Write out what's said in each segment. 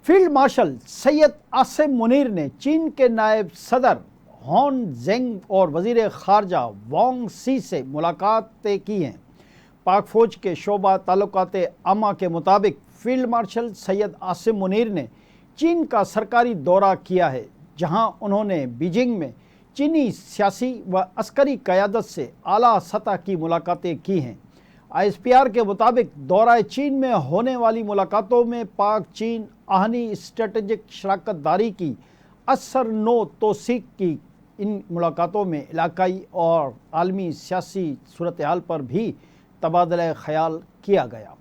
Field marshal Syed Asim Munir ने चीन के नायब सदर हॉन जेंग और वज़ीर ख़ारजा वांग सी से मुलाकातें की हैं। पाक फ़ौज के शोबा ताल्लुकात आमा के मुताबिक फील्ड मार्शल सैयद आसिम मुनीर ने चीन का सरकारी दौरा किया है, जहां उन्होंने बीजिंग में चीनी सियासी व अस्करी क़यादत से आला सतह की मुलाकातें की हैं। ISPR के मुताबिक दौरा चीन में होने वाली मुलाकातों में पाक चीन आहनी स्ट्रेटजिक शराकत दारी की असर नो तोसीक की इन मुलाकातों में इलाकाई और आलमी सियासी सूरत हाल पर भी तबादला ख्याल किया गया।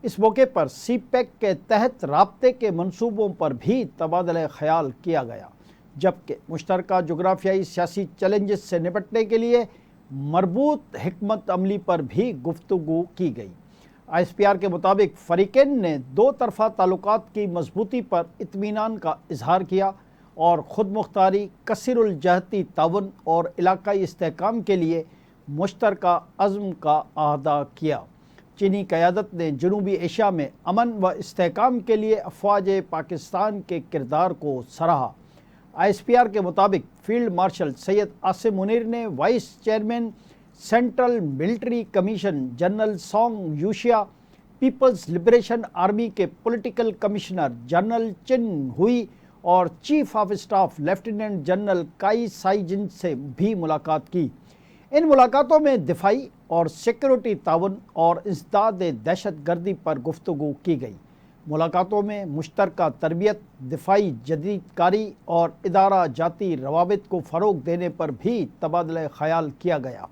इस मौके पर CPEC के तहत राब्ते के मंसूबों पर भी तबादला ख्याल किया गया, जबकि मुश्तरका जोग्राफियाई सियासी चैलेंजेस से निपटने के लिए मरबूत हिकमत अमली पर भी गुफ्तगू की गई। ISPR के मुताबिक फ़रीक़ैन ने दो तरफ़ा ताल्लुकात की मजबूती पर इत्मीनान का इजहार किया और ख़ुद मुख्तारी, कसीरुल जहती ताउन और इलाकाई इस्तेहकाम के लिए मुश्तरका अज़्म का अहदा किया। चीनी क़यादत ने जनूबी एशिया में अमन व इस्तेहकाम के लिए अफ़वाज पाकिस्तान के किरदार को सराहा। ISPR के मुताबिक फील्ड मार्शल सैयद आसिम मुनीर ने vice chairman central military commission general Song Youxia, people's liberation army के political commissioner general Chin Hui और chief of staff lieutenant general काई साइजिन से भी मुलाकात की। इन मुलाकातों में दिफाई और सिक्योरिटी ताउन और इंसदाद दहशत गर्दी पर गुफ्तगू की गई। मुलाकातों में मुश्तरका तरबियत, दिफाई जदीदकारी और इदारा जाती रवाबित को फ़रोग देने पर भी तबादला ख्याल किया गया।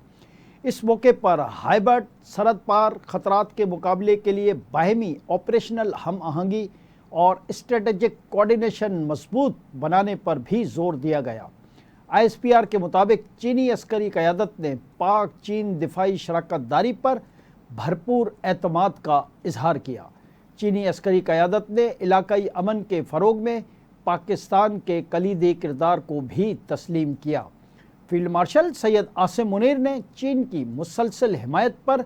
इस मौके पर हाइबर्ड सरहद पार ख़तरात के मुकाबले के लिए बाहमी ऑपरेशनल हम आहंगी और स्ट्रेटजिक कोऑर्डिनेशन मजबूत बनाने पर भी जोर दिया गया। ISPR के मुताबिक चीनी अस्करी क़यादत ने पाक चीन दिफाई शराकत दारी पर भरपूर एतमाद का इजहार किया। चीनी अस्करी क़यादत ने इलाकाई अमन के फ़रोग में पाकिस्तान के कलीदी किरदार को भी तस्लीम किया। फील्ड मार्शल सैयद आसिम मुनीर ने चीन की मुसलसल हिमायत पर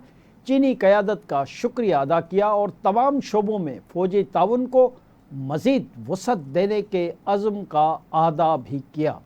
चीनी क़यादत का शुक्रिया अदा किया और तमाम शोबों में फ़ौजी ताउन को मज़ीद वसअत देने के अज़्म का अहदा भी किया।